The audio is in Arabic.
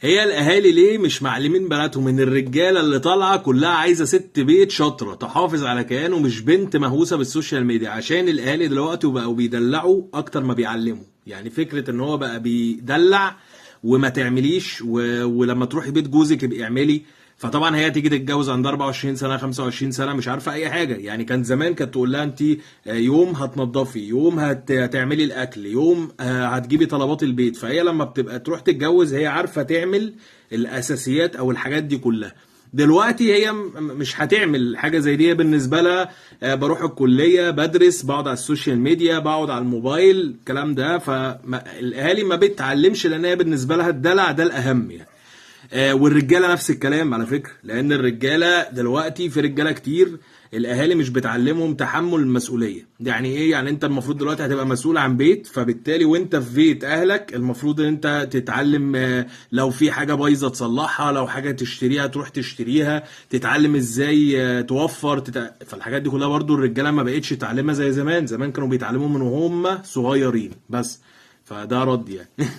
هي الاهالي ليه مش معلمين بناتهم ان الرجاله اللي طالعه كلها عايزه ست بيت شاطره تحافظ على كيانه، مش بنت مهووسه بالسوشيال ميديا؟ عشان الاهالي دلوقتي بقوا بيدلعوا اكتر ما بيعلموا. يعني فكره ان هو بقى بيدلع وما تعمليش ولما تروحي بيت جوزك يبقى اعملي. فطبعا هي تيجي تتجوز عند 24 سنه 25 سنه مش عارفه اي حاجه. يعني كان زمان كانت تقول لها انت يوم هتنضفي، يوم هتعملي الاكل، يوم هتجيبي طلبات البيت. فهي لما بتبقى تروح تتجوز هي عارفه تعمل الاساسيات او الحاجات دي كلها. دلوقتي هي مش هتعمل حاجه زي دي. بالنسبه لها بروح الكليه، بدرس، بقعد على السوشيال ميديا، بقعد على الموبايل، الكلام ده. فالاهالي ما بتتعلمش لان هي بالنسبه لها الدلع ده الاهم يعني. والرجاله نفس الكلام على فكره، لان الرجاله دلوقتي في رجاله كتير الاهالي مش بتعلمهم تحمل المسؤوليه. يعني ايه؟ يعني انت المفروض دلوقتي هتبقى مسؤول عن بيت، فبالتالي وانت في بيت اهلك المفروض ان انت تتعلم لو في حاجه بايظه تصلحها، لو حاجه تشتريها تروح تشتريها، تتعلم ازاي توفر فالحاجات دي كلها برضو الرجاله ما بقتش تعلمها زي زمان. زمان كانوا بيتعلموا من وهم صغيرين بس. فده رد يعني.